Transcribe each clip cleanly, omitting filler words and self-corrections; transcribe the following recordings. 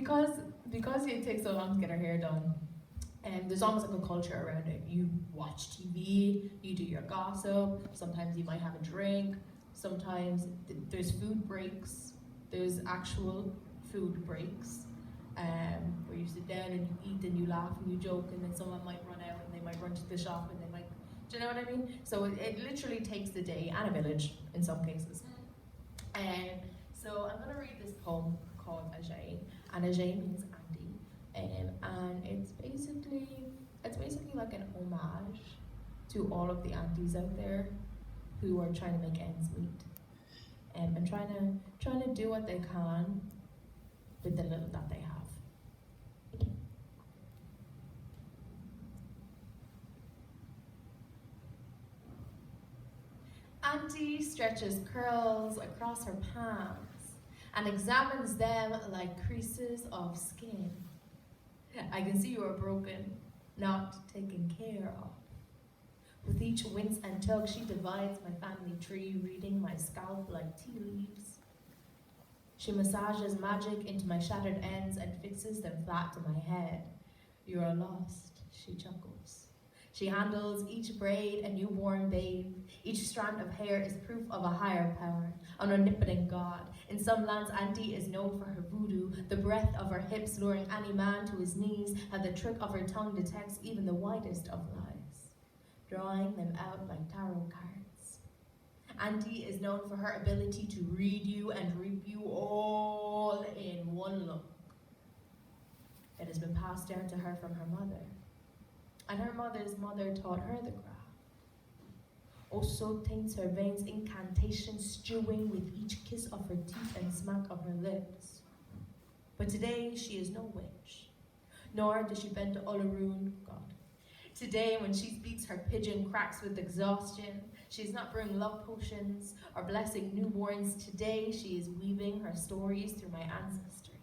because it takes so long to get our hair done, and there's almost like a culture around it. You watch TV, you do your gossip, sometimes you might have a drink, sometimes there's food breaks, there's actual food breaks, where you sit down and you eat and you laugh and you joke, and then someone might run out and they might run to the shop and they might, do you know what I mean? So it literally takes the day and a village in some cases. So I'm gonna read this poem called Ajay, and Ajay means auntie, and it's basically like an homage to all of the aunties out there who are trying to make ends meet, and trying to do what they can with the little that they have. Auntie stretches curls across her palms and examines them like creases of skin. I can see you are broken, not taken care of. With each wince and tug, she divides my family tree, reading my scalp like tea leaves. She massages magic into my shattered ends and fixes them flat to my head. You are lost, she chuckles. She handles each braid a newborn babe. Each strand of hair is proof of a higher power, an omnipotent God. In some lands, auntie is known for her voodoo, the breadth of her hips luring any man to his knees, and the trick of her tongue detects even the widest of lies, drawing them out like tarot cards. Auntie is known for her ability to read you and reap you all in one look. It has been passed down to her from her mother, and her mother's mother taught her the craft. Also taints her veins, incantation stewing with each kiss of her teeth and smack of her lips. But today she is no witch, nor does she bend to Olaroon, God. Today, when she speaks, her pigeon cracks with exhaustion. She is not brewing love potions or blessing newborns. Today, she is weaving her stories through my ancestry.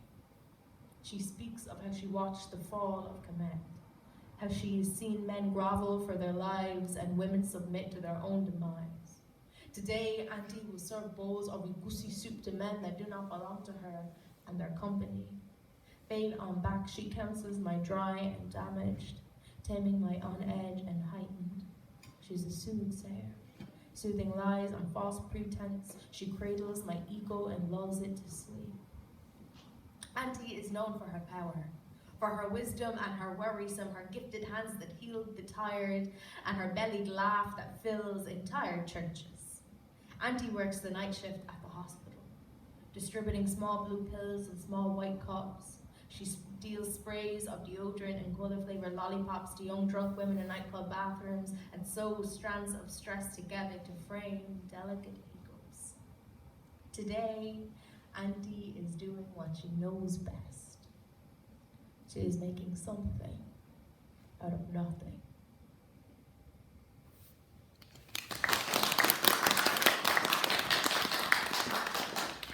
She speaks of how she watched the fall of Kemet, how she has seen men grovel for their lives and women submit to their own demise. Today, auntie will serve bowls of egusi soup to men that do not belong to her and their company. Fade on back, she counsels my dry and damaged, taming my on edge and heightened. She's a soothsayer, soothing lies on false pretense. She cradles my ego and lulls it to sleep. Auntie is known for her power, for her wisdom and her worrisome, her gifted hands that heal the tired, and her bellied laugh that fills entire churches. Auntie works the night shift at the hospital, distributing small blue pills in small white cups. She deals sprays of deodorant and cola-flavored lollipops to young drunk women in nightclub bathrooms, and sews strands of stress together to frame delicate egos. Today, auntie is doing what she knows best. She is making something out of nothing.